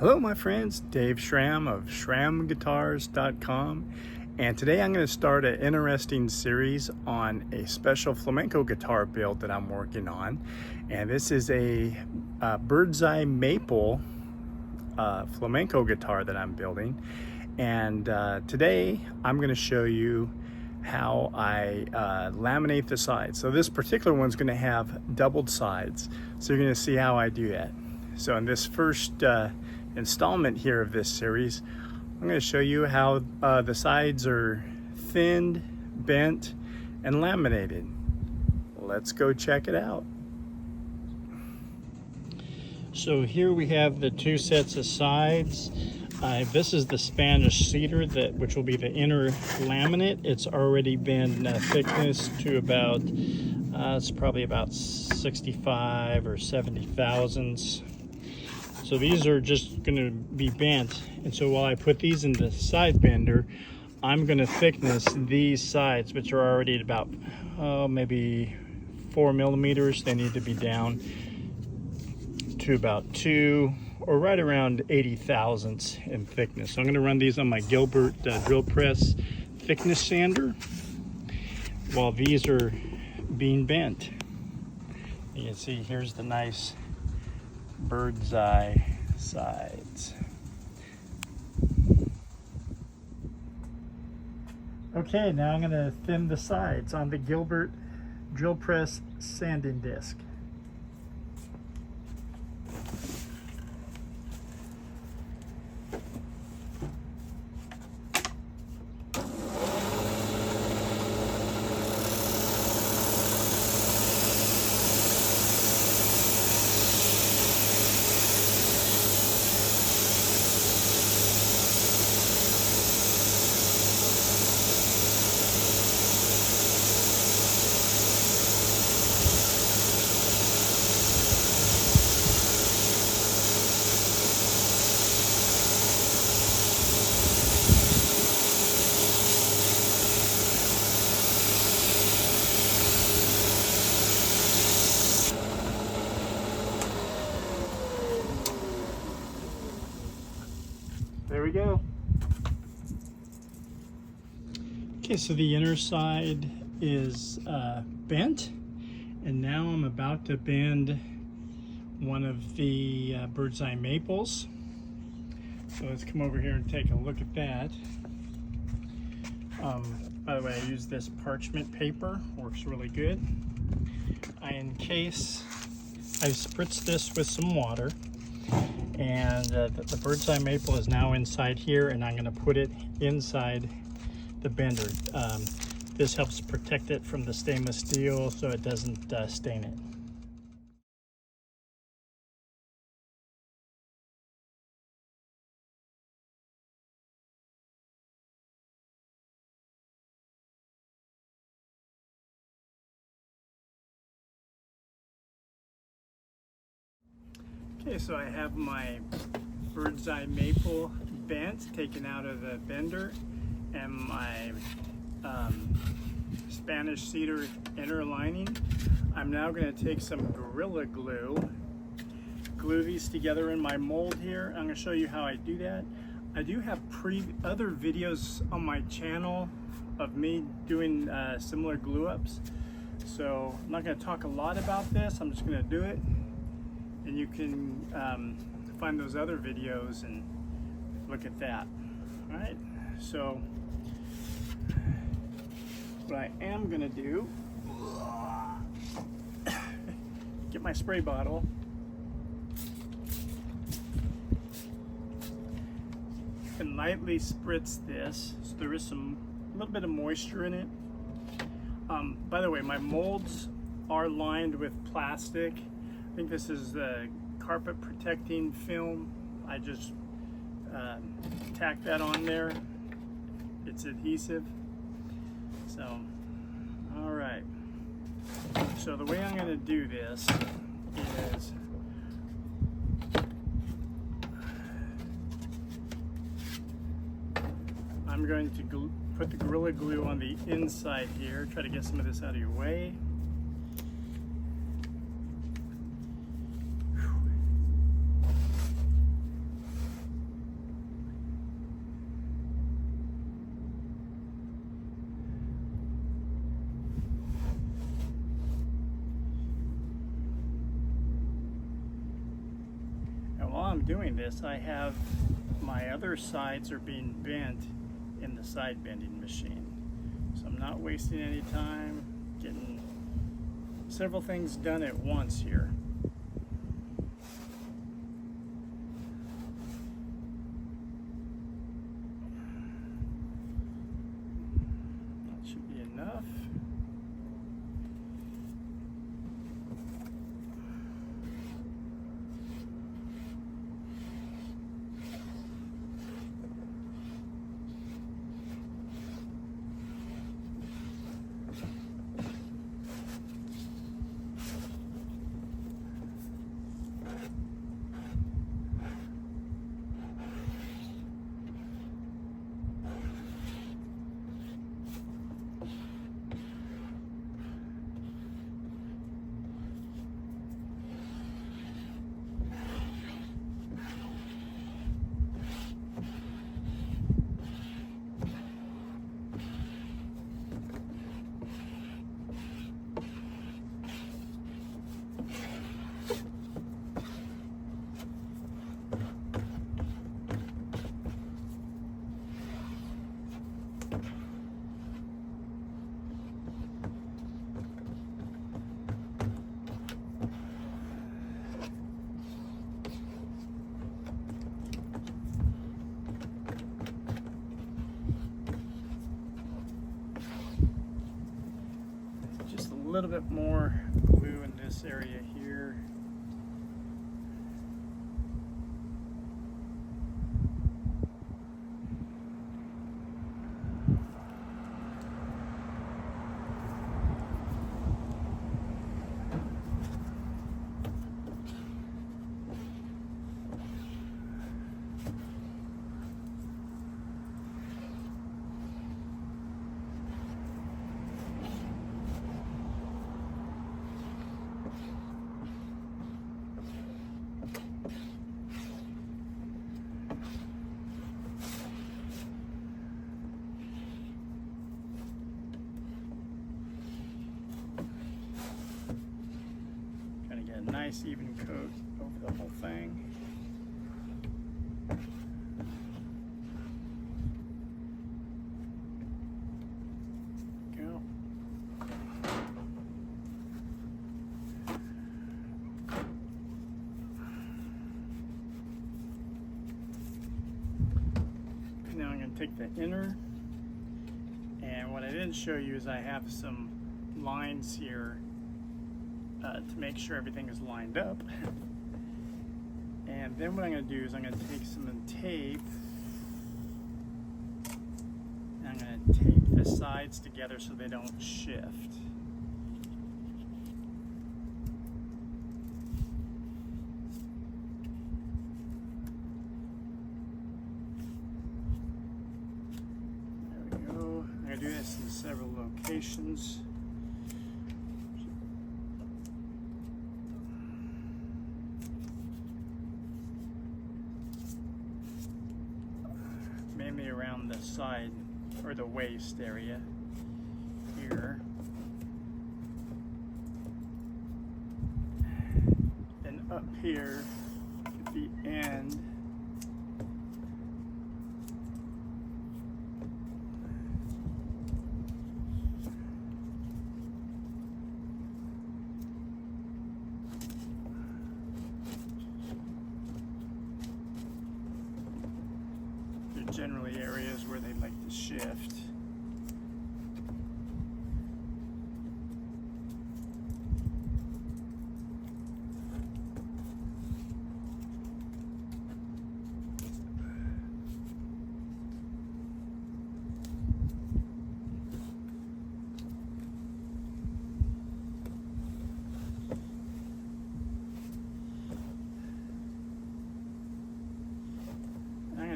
Hello my friends, Dave Schramm of ShrammGuitars.com, and today I'm going to start an interesting series on a special flamenco guitar build that I'm working on. And this is a Birdseye maple flamenco guitar that I'm building. And today I'm going to show you how I laminate the sides. So this particular one's going to have doubled sides, so you're going to see how I do that. So in this first installment here of this series, I'm going to show you how the sides are thinned, bent, and laminated. Let's go check it out. So here we have the two sets of sides. This is the Spanish Cedar, which will be the inner laminate. It's already been thickness to about, it's probably about 65 or 70 thousandths. So these are just going to be bent, and so while I put these in the side bender, I'm going to thickness these sides, which are already at about maybe 4 millimeters. They need to be down to about 2 or right around 80 thousandths in thickness. So I'm going to run these on my Gilbert drill press thickness sander while these are being bent. You can see here's the nice Birdseye sides. Okay, now I'm going to thin the sides on the Gilbert drill press sanding disc. There we go. Okay, so the inner side is bent, and now I'm about to bend one of the Birdseye maples. So let's come over here and take a look at that. By the way, I use this parchment paper, works really good. I spritz this with some water. And the Birdseye maple is now inside here, and I'm going to put it inside the bender. This helps protect it from the stainless steel so it doesn't stain it. Okay, so I have my Birdseye maple bent, taken out of the bender, and my Spanish Cedar inner lining. I'm now going to take some Gorilla Glue, glue these together in my mold here. I'm going to show you how I do that. I do have other videos on my channel of me doing similar glue ups, so I'm not going to talk a lot about this. I'm just going to do it. And you can find those other videos and look at that. All right, so what I am gonna do, get my spray bottle, and lightly spritz this, so there is a little bit of moisture in it. By the way, my molds are lined with plastic. I think this is the carpet protecting film. I just tack that on there. It's adhesive. So, all right. So the way I'm going to do this is I'm going to put the Gorilla Glue on the inside here. Try to get some of this out of your way. I'm doing this, I have my other sides are being bent in the side bending machine. So I'm not wasting any time, getting several things done at once here. That should be enough. A little bit more glue in this area here. Nice even coat over the whole thing. Go. Now I'm going to take the inner, and what I didn't show you is I have some lines here to make sure everything is lined up. And then what I'm going to do is I'm going to take some tape, and I'm going to tape the sides together so they don't shift. There we go. I'm going to do this in several locations. Mainly around the side or the waist area here. And up here at the end. Generally areas where they like to shift.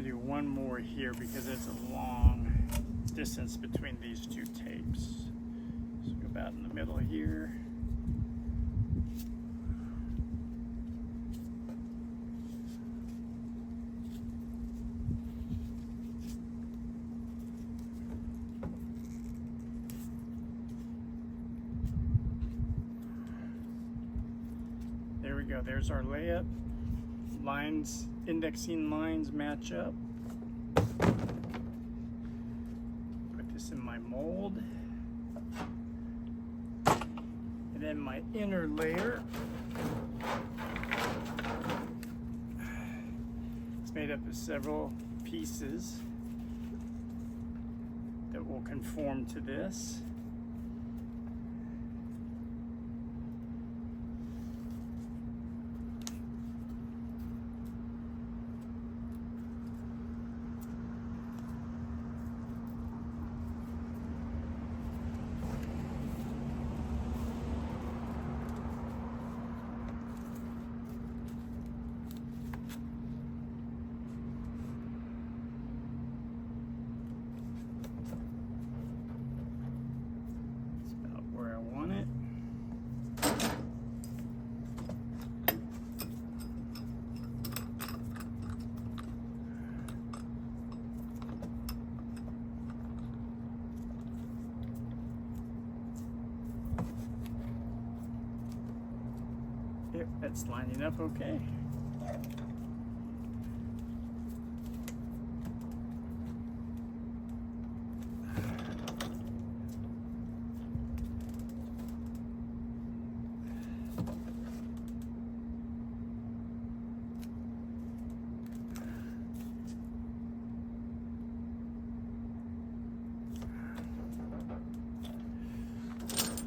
Do one more here because it's a long distance between these two tapes. So go about in the middle here. There we go, there's our layup. lines, indexing lines match up. Put this in my mold. And then my inner layer, it's made up of several pieces that will conform to this. Yep, that's lining up okay.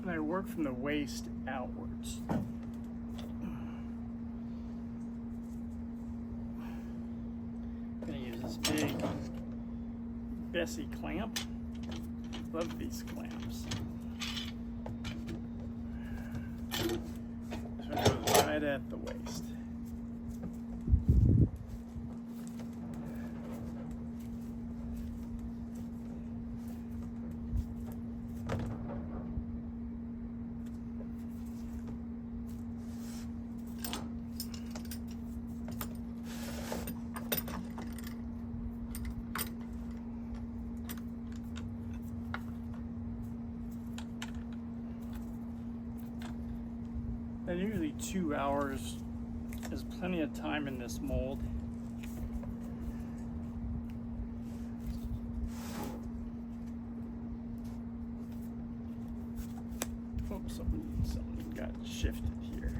And I work from the waist outwards. This big Bessie clamp. Love these clamps. This one goes right at the waist. And usually 2 hours is plenty of time in this mold. Oops, something got shifted here.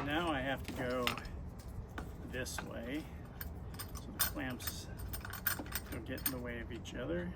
Now I have to go this way so the clamps don't get in the way of each other.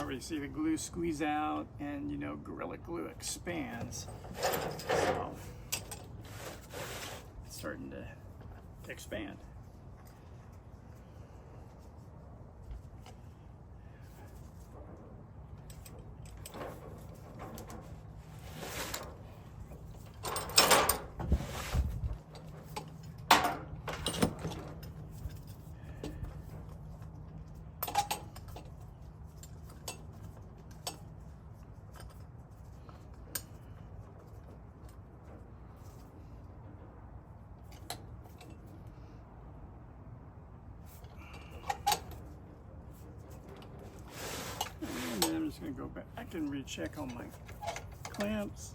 already see the glue squeeze out, and you know, Gorilla Glue expands. So it's starting to expand. I'm just going to go back and recheck on my clamps.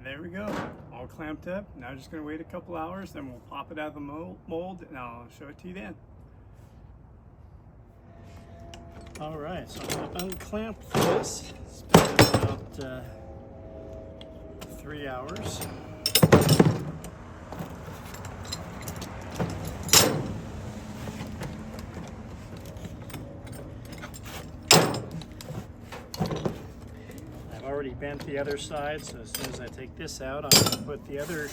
There we go, all clamped up. Now just gonna wait a couple hours, then we'll pop it out of the mold and I'll show it to you then. All right, so I'm gonna unclamp this. It's been about 3 hours. Already bent the other side, so as soon as I take this out, I'm going to put the other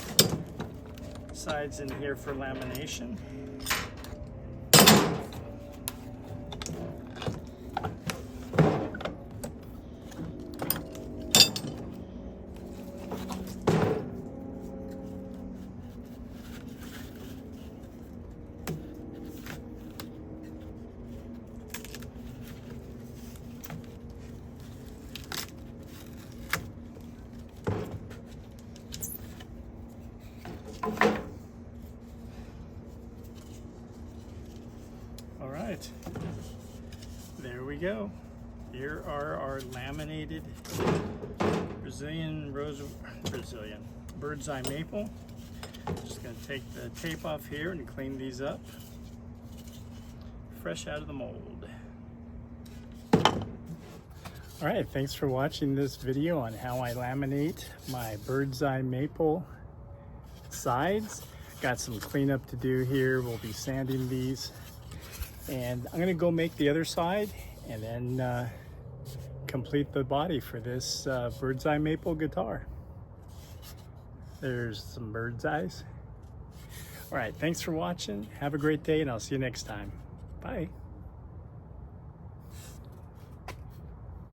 sides in here for lamination. All right, there we go. Here are our laminated Brazilian Birdseye maple. Just gonna take the tape off here and clean these up. Fresh out of the mold. All right, thanks for watching this video on how I laminate my Birdseye maple sides. Got some cleanup to do here. We'll be sanding these. And I'm gonna go make the other side and then complete the body for this Birdseye maple guitar. There's some bird's eyes. All right, thanks for watching. Have a great day and I'll see you next time. Bye.